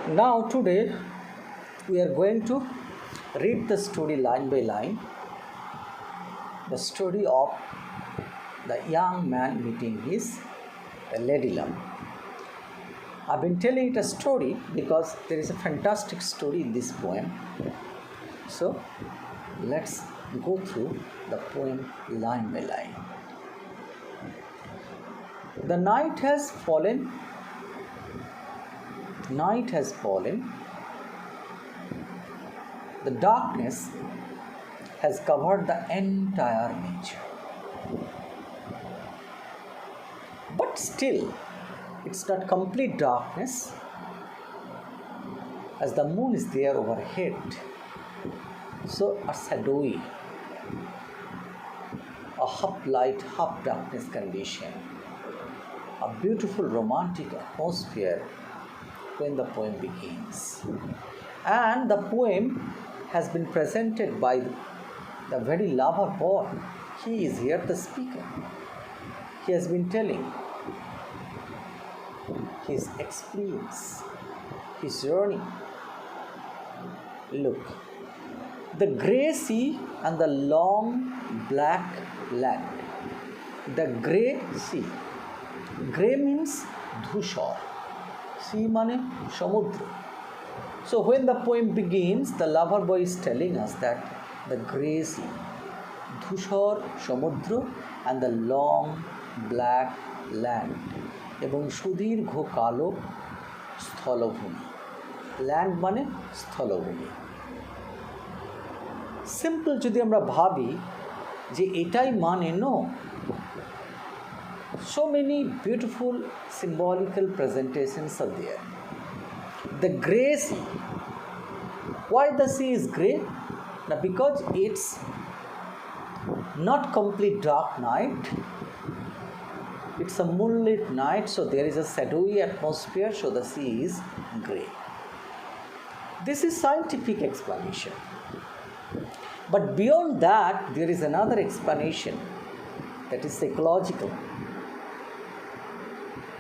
Now, today we are going to read the story line by line, the story of the young man meeting his lady love. I've been telling it a story because there is a fantastic story in this poem. So, let's go through the poem line by line. The night has fallen. Night has fallen. The darkness has covered the entire nature. But still, it's not complete darkness, as the moon is there overhead. So, a shadowy, a half light, half darkness condition, a beautiful romantic atmosphere when the poem begins. And the poem has been presented by the very lover boy. He is here, the speaker. He has been telling his experience, his journey. Look, the grey sea and the long black land. The grey sea. Grey means dhushar. Sea mane samudra. So when the poem begins, the lover boy is telling us that the grey sea, dhushar samudra, and the long black land, এবং সুদীর্ঘ কালো স্থলভূমি. Land মানে স্থলভূমি. Simple যদি আমরা ভাবি যে এটাই মানে, no, so many beautiful symbolical presentations are there. The grey sea. Why the sea is grey? Now, because it's not complete dark night. It's a moonlit night, so there is a shadowy atmosphere, so the sea is grey. This is scientific explanation. But beyond that, there is another explanation that is psychological.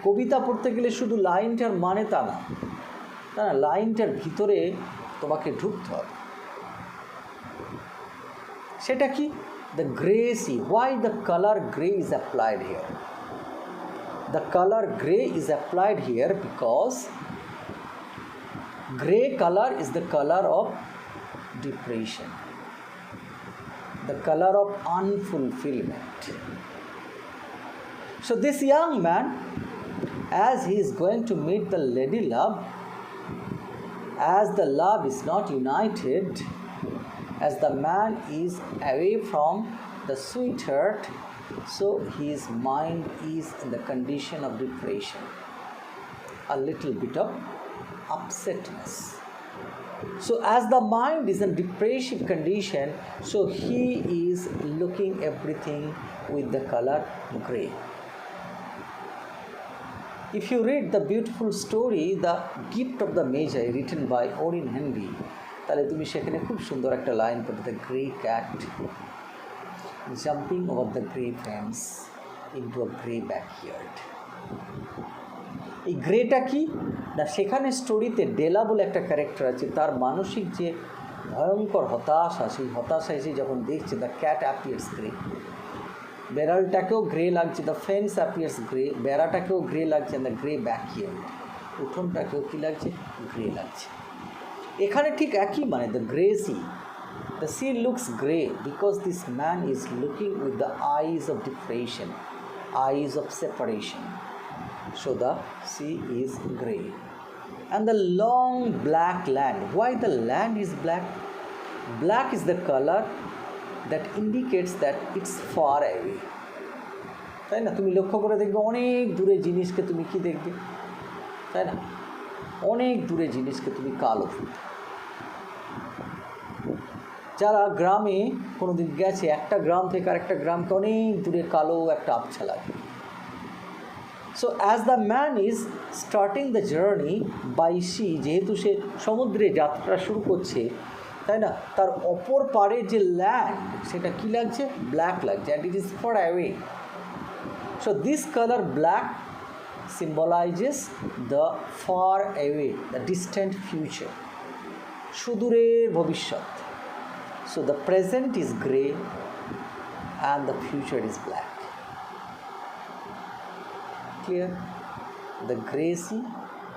কবিতা পড়তে গেলে শুধু লাইনটার মানে তা না, লাইনটার ভিতরে তোমাকে ঢুকতে হবে। সেটা কি? The grey sea. Why the color grey is applied here? The color grey is applied here because grey color is the color of depression, the color of unfulfillment. So this young man, as he is going to meet the lady love, as the love is not united, as the man is away from the sweetheart, so his mind is in the condition of depression, a little bit of upsetness. So as the mind is in depressive condition, so he is looking everything with the color grey. If you read the beautiful story, The Gift of the Magi, written by Orin Henry, তাহলে তুমি সেখানে খুব সুন্দর একটা line পড়বে, the grey cat jumping over the grey fence into a grey backyard. এই Greta কি না, সেখানে স্টোরিতে ডেলা বলে একটা ক্যারেক্টার আছে, তার মানসিক যে ভয়ঙ্কর হতাশা, সেই হতাশা এসে যখন দেখছে দ্য ক্যাট অ্যাপিয়ার্স গ্রে, বেড়ালটাকেও গ্রে লাগছে, দ্য ফেন্স অ্যাপিয়ার্স গ্রে, বেড়াটাকেও গ্রে লাগছে, দ্য গ্রে ব্যাকইয়ার্ড, উঠোনটাকেও কী লাগছে, গ্রে লাগছে। এখানে ঠিক একই মানে, the grey sea. The sea looks grey because this man is looking with the eyes of depression, eyes of separation. So the sea is grey. And the long black land. Why the land is black? Black is the color that indicates that it's far away. তাই না? তুমি লক্ষ্য করে দেখবে অনেক দূরে জিনিসকে তুমি কি দেখবে, তাই না? অনেক দূরে জিনিসকে তুমি কালো। যারা গ্রামে কোনো দিন গেছে, একটা গ্রাম থেকে আরেকটা গ্রামকে অনেক দূরে কালো একটা আবছা লাগে। So as the man is starting the journey by sea, যেহেতু সে সমুদ্রে যাত্রা শুরু করছে, তাই না, তার অপর পারে যে ল্যান্ড, সেটা কী লাগছে, ব্ল্যাক লাগছে, and it is far away. So this colour black symbolizes the far away, the distant future, সুদূরের ভবিষ্যৎ. So the present is grey and the future is black. Clear? The grey sea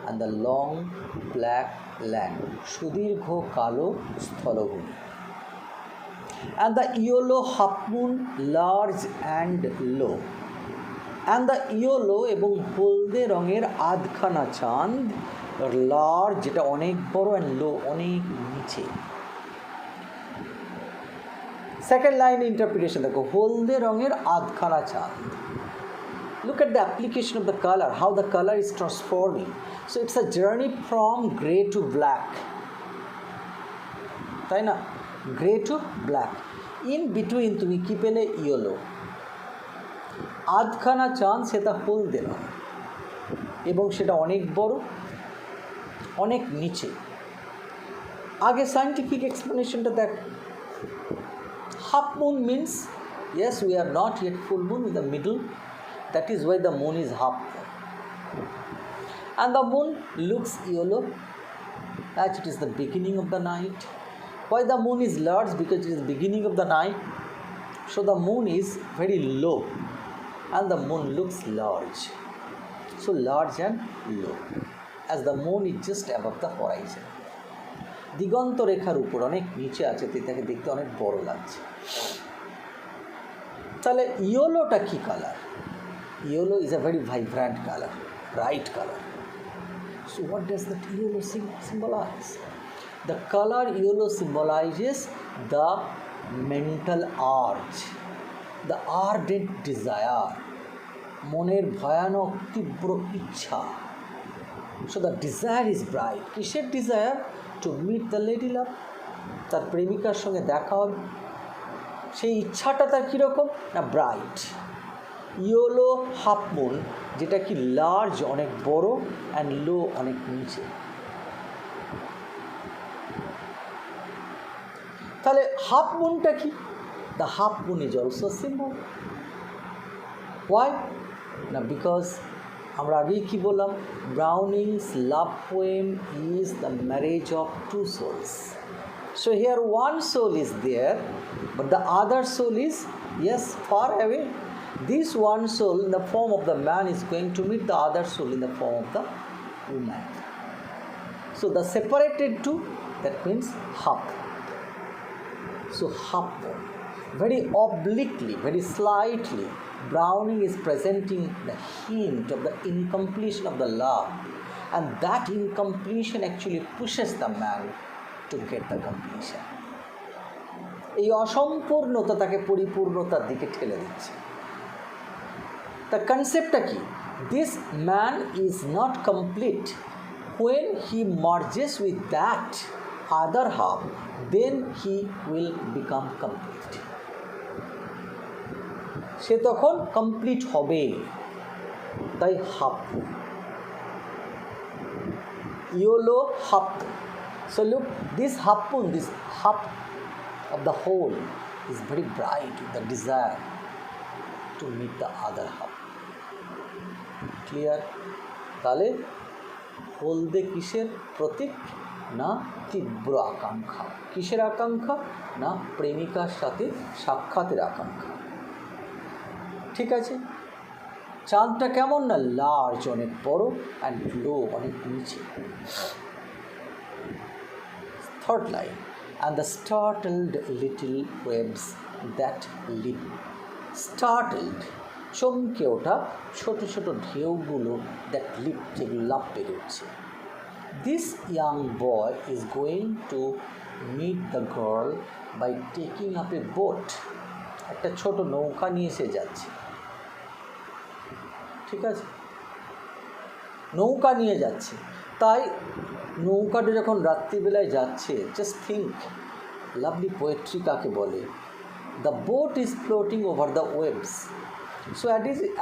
and the long black land, সুদীর্ঘ কালো স্থলভূমি. And the yellow half moon, large and low. And the yellow এবং হলদে রঙের আধখানা চাঁদ, large যেটা অনেক বড়, অ্যান্ড লো অনেক নিচে. সেকেন্ড লাইন ইন্টারপ্রিটেশন দেখো, হলদে রঙের আধখানা চাঁদ. Look at the application of the color, how the color is transforming. So it's a journey from grey to black. তাই না? Grey to black. In between তুমি কি পেলে? ইয়েলো. আধখানা চাঁদ সেটা হলদে রঙ এবং সেটা অনেক বড়, অনেক নিচে. আগে সায়েন্টিফিক এক্সপ্লেনেশনটা দেখ. Half moon means, yes, we are not yet full moon in the middle. That is why the moon is half moon. And the moon looks yellow as it is the beginning of the night. Why the moon is large? Because it is the beginning of the night. So the moon is very low and the moon looks large. So large and low, as the moon is just above the horizon. দিগন্ত রেখার উপর অনেক নিচে আছে, তাকে দেখতে অনেক বড় লাগছে. তাহলে ইয়েলোটা কি colour? Yellow is a very vibrant color, bright color. So what does that yellow symbolize? The color yellow symbolizes the mental urge, the ardent desire, মনের ভয়ানক তীব্র ইচ্ছা. So the desire is bright. কিসের desire? To meet the lady love, তার প্রেমিকার সঙ্গে দেখা হবে. সেই ইচ্ছাটা তার কীরকম না? ব্রাইট. ইয়েলো হাফ মুন, যেটা কি লার্জ অনেক বড়, অ্যান্ড লো অনেক নিচে. তাহলে হাফ মুনটা কি? The half moon is also symbol. Why না? বিকজ আমরা আগেই কি বললাম, Browning's love poem is the marriage of two souls. So here one soul is there, but the other soul is, yes, far away. This one soul in the form of the man is going to meet the other soul in the form of the woman. So the separated two, that means half. So half, very obliquely, very slightly, Browning is presenting the hint of the incompletion of the love, and that incompletion actually pushes the man to get the completion. এই অসম্পূর্ণতা তাকে পরিপূর্ণতার দিকে ঠেলে দিচ্ছে. The concept কি? This man is not complete. When he merges with that other half, then he will become complete. সে তখন complete হবে. তাই half, yellow half. So look, this half moon, this half of the whole is very bright with the desire to meet the other half. Clear? তাহলে হলদে কিসের প্রতীক না? তীব্র আকাঙ্ক্ষা. কিসের আকাঙ্ক্ষা না? প্রেমিকার সাথে সাক্ষাতের আকাঙ্ক্ষা. ঠিক আছে? চাঁদটা কেমন না? লার্জ অনেক বড়, অ্যান্ড লো অনেক নিচে. Third line, and the startled little waves that leap. Startled, চমকে ওঠা ছোট ছোট ঢেউগুলো, দ্যাট লিপ, যেগুলো লাফ পেরে উঠছে. This young boy is going to meet the girl by taking up a boat. একটা ছোট নৌকা নিয়ে সে যাচ্ছে. ঠিক আছে? নৌকা নিয়ে যাচ্ছে. তাই নৌকাটা যখন রাত্রিবেলায় যাচ্ছে, জাস্ট থিঙ্ক, লাভলি পোয়েট্রি কাকে বলে. The BOT is floating over the waves. So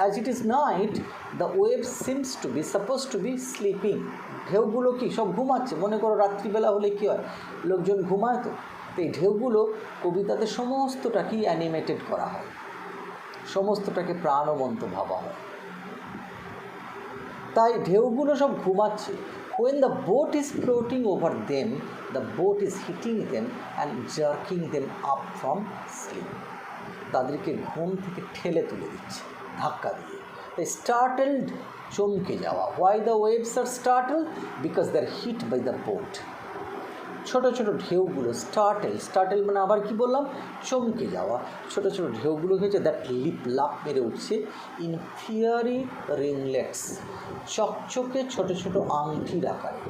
as it is night, the waves seems to be supposed to be sleeping. ঢেউগুলো কি সব ঘুমাচ্ছে. মনে করো রাত্রিবেলা হলে কী হয়, লোকজন ঘুমায়. তো এই ঢেউগুলো কবিতাতে সমস্তটাকেই অ্যানিমেটেড করা হয়, সমস্তটাকে প্রাণবন্ত ভাবা হয়. তাই ঢেউগুলো সব ঘুমাচ্ছে। When the boat is floating over them, the boat is hitting them and jerking them up from sleep. তাদেরকে ঘুম থেকে ঠেলে তুলে দিচ্ছে ধাক্কা দিয়ে। তাই startled, চমকে যাওয়া। Why the waves are startled? Because they are hit by the boat. ছোট ছোট ঢেউগুলো স্টার্টেল মানে আবার কি বললাম, চমকে যাওয়া। ছোট ছোট ঢেউগুলো হয়েছে দ্যাট লিপ, লাপ মেরে উঠছে। ইন ফিয়ারি রিংলেটস, চকচকে ছোট ছোট আংটির আকারে।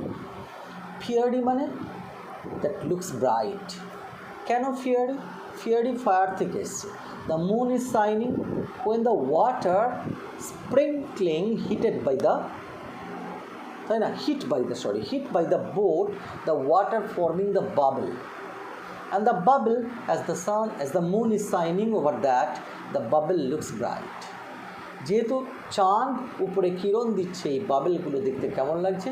ফিয়ারি মানে দ্যাট লুকস ব্রাইট। কেন ফিয়ারি? ফিয়ারি ফায়ার থেকে এসছে। The moon is shining when the water sprinkling heated by the, তাই না, hit by the boat, the water forming the bubble, and the bubble, as the moon is shining over that, the bubble looks bright. যেহেতু চাঁদ উপরে কিরণ দিচ্ছে, এই বাবেলগুলো দেখতে কেমন লাগছে?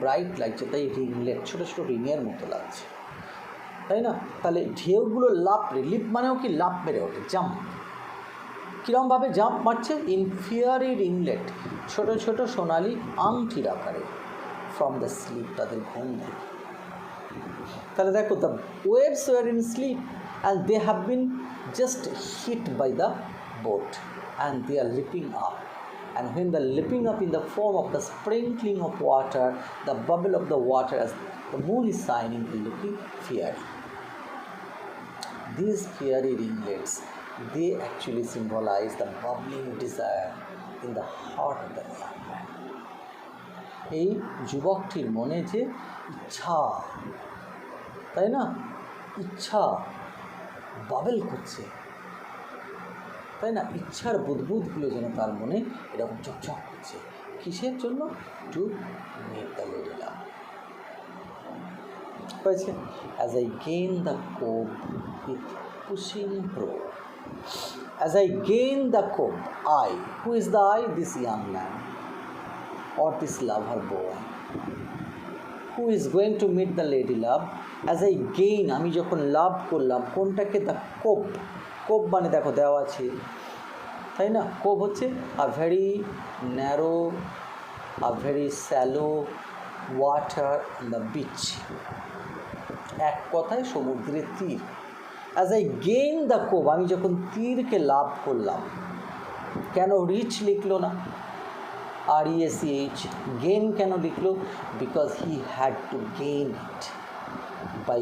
ব্রাইট লাগছে। তাই রিংলেট, ছোটো ছোটো রিংয়ের মতো লাগছে, তাই না? তাহলে ঢেউগুলো লিপ মানেও কি লাফ মেরে ওঠে, জাম্প। কীরমভাবে জাম্প মারছে? ইন ফিয়ারি রিংলেট, ছোটো ছোটো সোনালি আংটির আকারে। ফ্রম দ্য স্লিপ, তাদের ঘুম থেকে। তাহলে দেখো, the waves were in sleep and they have been just hit by the boat and they are leaping up, and when the leaping up in the form of the sprinkling of water, the bubble of the water as the moon is shining is looking fiery. These fiery ringlets, they actually symbolize the bubbling desire in the heart of the young man. এই যুবকটির মনে যে ইচ্ছা, তাই না, ইচ্ছা bubble করছে, তাই না, ইচ্ছার বুদবুদগুলো যেন তার মনে এরকম চকচক করছে। কিসের জন্য? টু মেক দ্য লেডি লাভ। হয়েছে। As I gain the cove with pushing pro, as I gain the cove, I, who is the I? This young man or this lover boy who is going to meet the lady love. As I gain, আমি যখন লাভ করলাম কোনটাকে? The CoV. CoV মানে দেখো দেওয়া আছে, তাই না? কোভ হচ্ছে a very narrow, a very shallow water on the beach, এক কথায় সমুদ্রের তীর। As I gain the cove, আমি যখন তীরকে লাভ করলাম। কেন রিচ লিখলো না? RECH, গেইন কেন লিখলো? Because he had to gain it by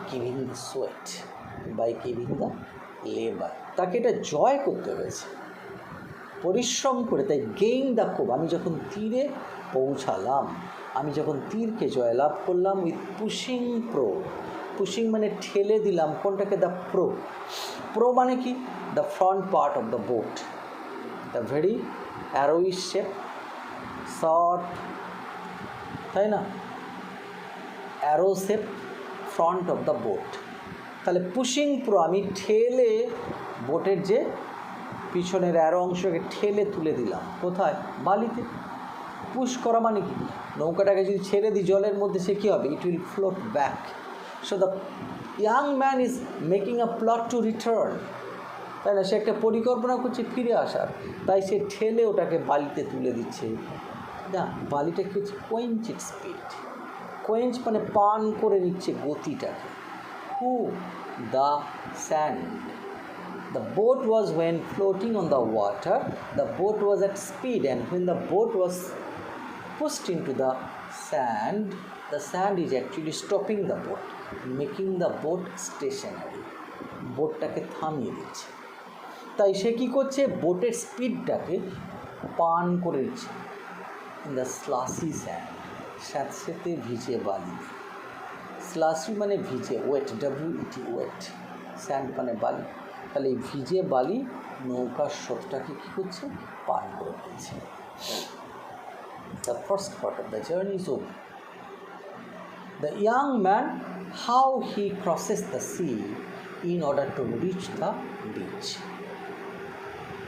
giving the sweat, by giving the labour. তাকে এটা জয় করতে হয়েছে পরিশ্রম করে। তাই গেইন দ্য কোভ, আমি যখন তীরে পৌঁছালাম, আমি যখন তীরকে জয়লাভ করলাম। উইথ পুশিং প্রো, পুশিং মানে ঠেলে দিলাম কোনটাকে? The pro. প্রো মানে কি? The front part of the boat, the very arrowish shape, short, তাই না, arrow shape front of the boat. তাহলে পুশিং প্রো, আমি ঠেলে বোটের যে পিছনের অ্যারো অংশকে ঠেলে তুলে দিলাম কোথায়? বালিতে। পুশ করা মানে কি? নৌকাটাকে যদি ছেড়ে দিই জলের মধ্যে, সে কী হবে? It will float back. So the young man is making a plot to return, তাই না? সে একটা পরিকল্পনা করছে ফিরে আসার, তাই সে ঠেলে ওটাকে বালিতে তুলে দিচ্ছে। না, বালিটা কী হচ্ছে? কোয়েঞ্চ ইট স্পিড। কোয়েঞ্চ মানে পান করে নিচ্ছে গতিটাকে। হু? The sand. The boat was, when floating on the water, the boat was at speed, and when the boat was pushed into the sand is actually stopping the boat, making the boat stationary. বোটটাকে থামিয়ে দিচ্ছে। তাই সে কী করছে? বোটের স্পিডটাকে পান করে দিচ্ছে। In the স্লাসি sand, স্যাঁতস্যাঁতে ভিজে বালি। স্লাসি মানে ভিজে, ওয়েট, WET, ওয়েট। স্যান্ড মানে বালি। তাহলে এই ভিজে বালি নৌকার স্রোতটাকে কী করছে? পান করে দিচ্ছে। The first part of the journey is over. The young man, how he crosses the sea in order to reach the beach.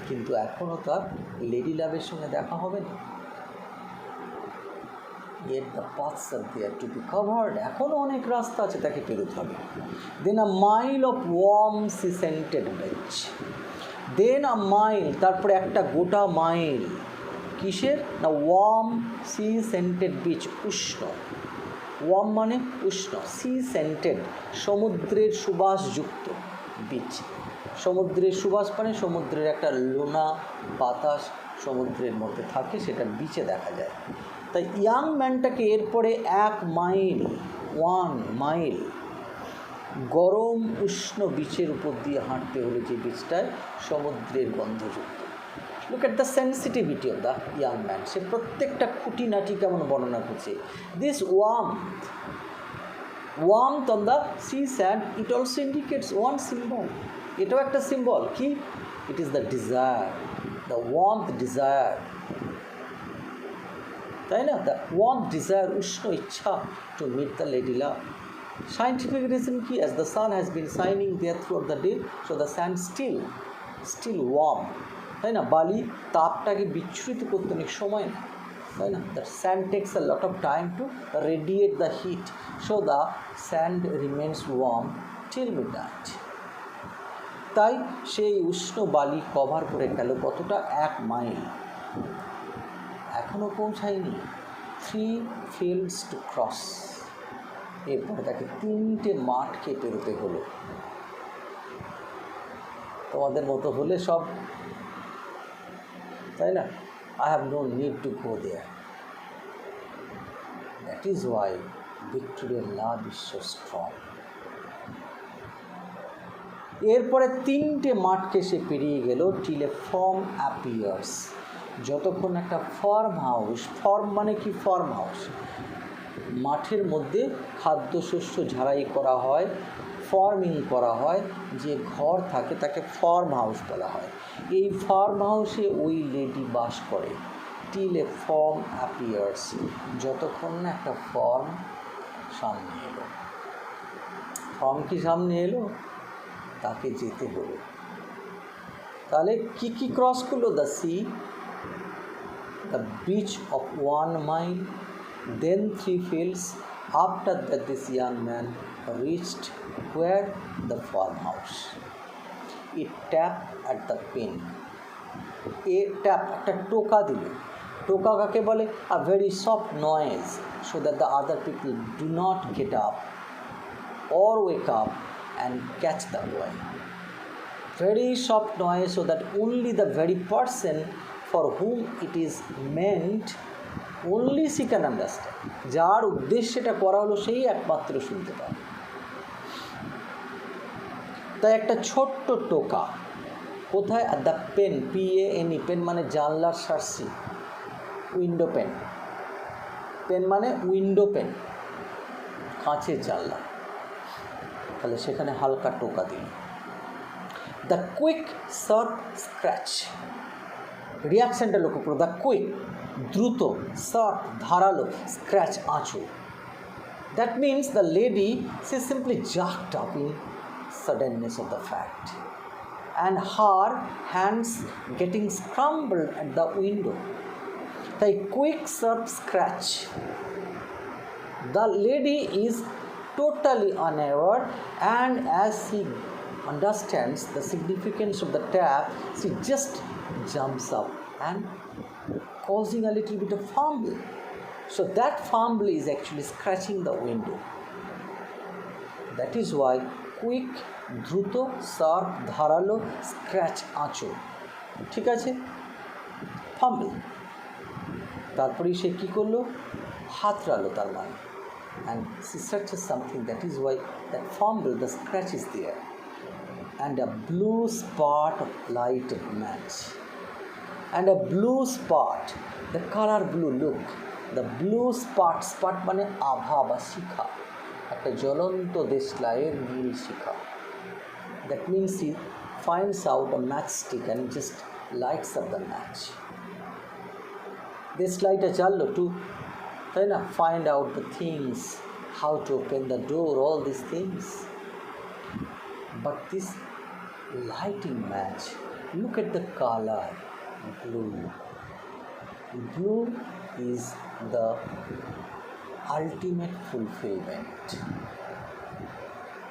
কিন্তু এখনও তার লেডি লাভের সঙ্গে দেখা হবে না। Yet the paths are there to be covered. এখনও অনেক রাস্তা আছে তাকে পেরোতে হবে। Then a mile of warm sea-scented beach. Then a mile, তারপরে একটা গোটা মাইল কিসের না ওয়ার্ম সি সেন্টেড বিচ, উষ্ণ, ওয়ার্ম মানে উষ্ণ, সি সেন্টেড সমুদ্রের সুবাসযুক্ত বিচ, সমুদ্রের সুবাস মানে সমুদ্রের একটা লোনা বাতাস সমুদ্রের মধ্যে থাকে, সেটা বিচে দেখা যায়। তাই ইয়াং ম্যানটাকে এরপরে 1 মাইল 1 মাইল গরম উষ্ণ বিচের উপর দিয়ে হাঁটতে হলো, যে বিচটায় সমুদ্রের গন্ধযুক্ত। Look at the sensitivity of the young man, সে প্রত্যেকটা খুঁটিনাটি কেমন বর্ণনা করছে। This warmth on the sea sand, it also indicates one symbol, এটাও একটা সিম্বল কি, it is the desire, the warmth desire, তাই না, the warmth desire, উষ্ণ ইচ্ছা to meet the lady love. Scientific reason কি, as the sun has been shining there throughout the day, so the sand still warm, তাই না, বালি তাপটাকে বিচ্ছুরিত করতে অনেক সময় না, তাই না, the sand takes a lot of time to radiate the heat, so the sand remains warm till midnight. তাই সেই উষ্ণ বালি কভার করে গেল কতটা, 1 মাইল, এখনও পৌঁছায়নি, 3 fields to cross, এরপরে তাকে 3টে মাঠকে পেরোতে হলো। তোমাদের মতো হলে সব, তাই না, I have no need to go there. That is why Victorian love is so strong. এরপরে 3টে মাঠকে সে পেরিয়ে গেল, till a farm appears, যতক্ষণ একটা ফার্ম হাউস, ফার্ম মানে কি, ফার্ম হাউস, মাঠের মধ্যে খাদ্যশস্য ঝাড়াই করা হয়, ফার্মিং করা হয়, যে ঘর থাকে তাকে ফার্ম হাউস বলা হয়। এই ফার্ম হাউসে ওই লেডি বাস করে, till a farm appears, যতক্ষণ না একটা ফার্ম সামনে এলো। ফার্ম কি সামনে এলো, তাকে যেতে হলো। তাহলে কি কি ক্রস করলো, the sea, the beach of 1 mile, then 3 fields. After that this young man reached where, the farmhouse. He tapped at the pin. A tap, একটা টোকা দিল, টোকা কাকে বলে, a very soft noise, so that the other people do not get up or wake up and catch the boy. Very soft noise, so that only the very person for whom it is meant, only she can understand, যার উদ্দেশ্যে এটা করা হলো সেই একমাত্র শুনতে পায়। তাই একটা ছোট্ট টোকা কোথায়, আর দ্য পেন, PANE, পেন মানে জানলার সার্সি, উইন্ডো পেন, পেন মানে উইন্ডো পেন, কাঁচের জানলা, তাহলে সেখানে হালকা টোকা দিল। দ্য কুইক শার্প স্ক্র্যাচ, রিয়াকশানটা লক্ষ্য করো, দ্য কুইক দ্রুত, শার্প ধারালো, স্ক্র্যাচ আঁচড়, that means the lady she simply jerked up in suddenness of the fact, and her hands getting scrambled at the window. The quick sharp scratch, the lady is totally unaware, and as she understands the significance of the tap, she just jumps up and causing a little bit of fumble. So that fumble is actually scratching the window. That is why quick, দ্রুত, sharp ধারালো, scratch আঁচড়, ঠিক আছে, fumble. তারপরেই সে কী করলো, হাতড়ালো, তার মানে, and she searches something, that is why that fumble, the scratch is there, and a blue spot of light match, and a blue spot, the colour blue, look, the blue spot, spot মানে আভা বা শিখা, একটা জ্বলন্ত দেশলাইয়ের নীল শিখা। That means he finds out a match stick and just lights up the match. দেশলাইটা জ্বাললো টু, তাই না, find out the things, how to open the door, all this things. But this lighting match, look at the colour, blue. Blue is the ultimate fulfillment,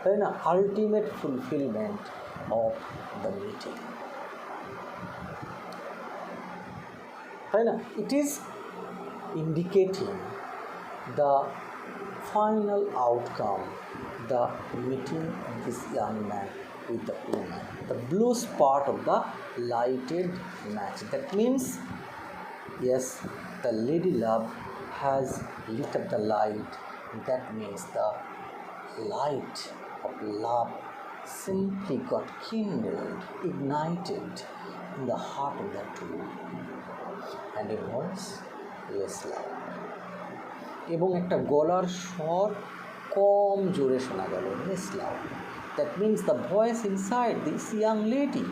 তাই না, ultimate fulfillment of the meeting. It is indicating the final outcome, the meeting of this young man with the woman, the bluest part of the lighted match. That means, yes, the lady love has lit up the light. That means the light of love simply got kindled, ignited in the heart of the two, and it was less loud. এবং একটা গলার স্বর কম জোরে শোনা গেল, less loud. That means the voice inside this young lady,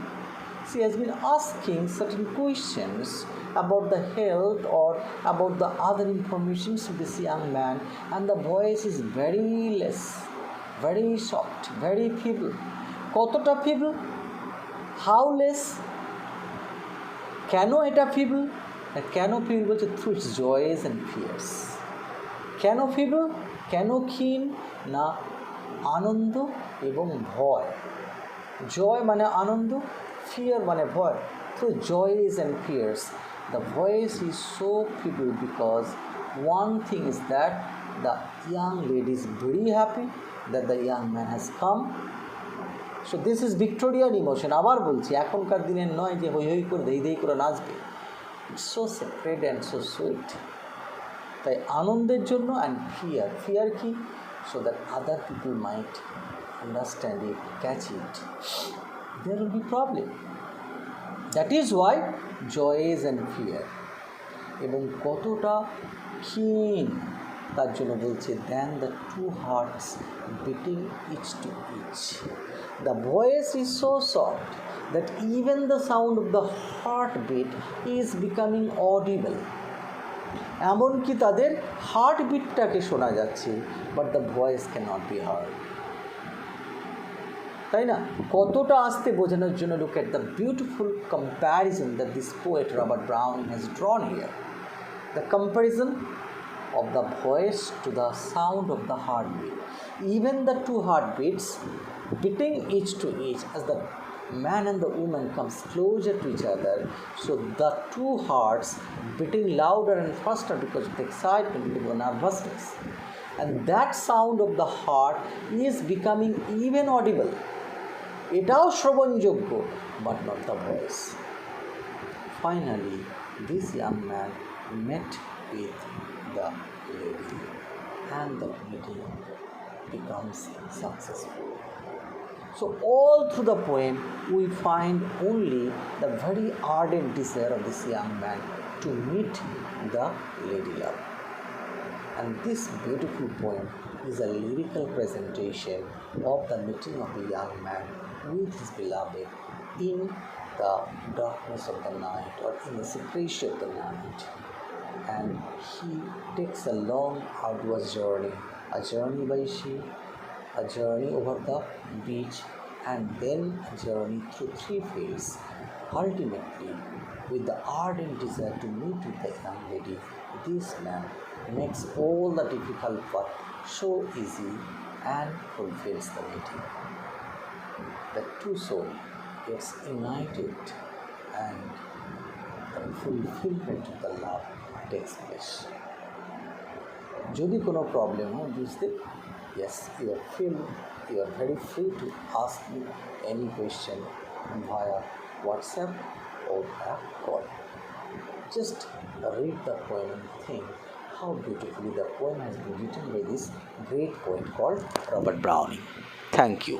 she has been asking certain questions about the health or about the other information to this young man, and the voice is very less, very soft, very feeble. কতটা feeble? How less? কেন এটা feeble? কেন feeble বলছে? through its joys and fears. কেন feeble? কেন ক্ষীণ? না আনন্দ এবং ভয়। জয় মানে আনন্দ, fear মানে ভয়। through joys and fears, the voice is so feeble because one thing is that the young lady is very happy that the young man has come. So this is Victorian emotion. আবার বলছি, এখনকার দিনের নয় যে হই হই করে দেই করে নাচবে। It's so sacred and so sweet. তাই আনন্দের জন্য and fear কি? So that other people might understand it, catch it. There will be problem. That is why joys and fear. এবং কতটা ক্ষীণ তার জন্য বলছে, than the two hearts beating each to each. The voice is so soft that even the sound of the heartbeat is becoming audible. এমনকি তাদের হার্টবিটটাকে শোনা যাচ্ছে, but the voice can not be heard. তাই না? কতটা আস্তে বোঝানোর জন্য look at the beautiful comparison that this poet Robert Browning has drawn here. The comparison of the voice to the sound of the heartbeat. Even the two heartbeats beating each to each as the man and the woman comes closer to each other. So the two hearts beating louder and faster because of the excitement and the nervousness. And that sound of the heart is becoming even audible. এটাও শ্রবণযোগ্য, but not the voice. Finally, this young man met with the lady and the meeting becomes successful. So all through the poem we find only the very ardent desire of this young man to meet the lady love. And this beautiful poem is a lyrical presentation of the meeting of the young man with his beloved in the darkness of the night or in the secrecy of the night. And he takes a long arduous journey, a journey by ship, a journey over the beach, and then a journey through 3 fields. Ultimately, with the ardent desire to meet with the young lady, this man makes all the difficult part so easy and fulfills the meeting. The two souls gets united and the fulfillment of the love takes place. যদি কোনো problem হয় বুঝতে, yes, you are very free to ask me any question via WhatsApp or a call. Just read the poem and think how beautifully the poem has been written by this great poet called Robert Browning. Thank you.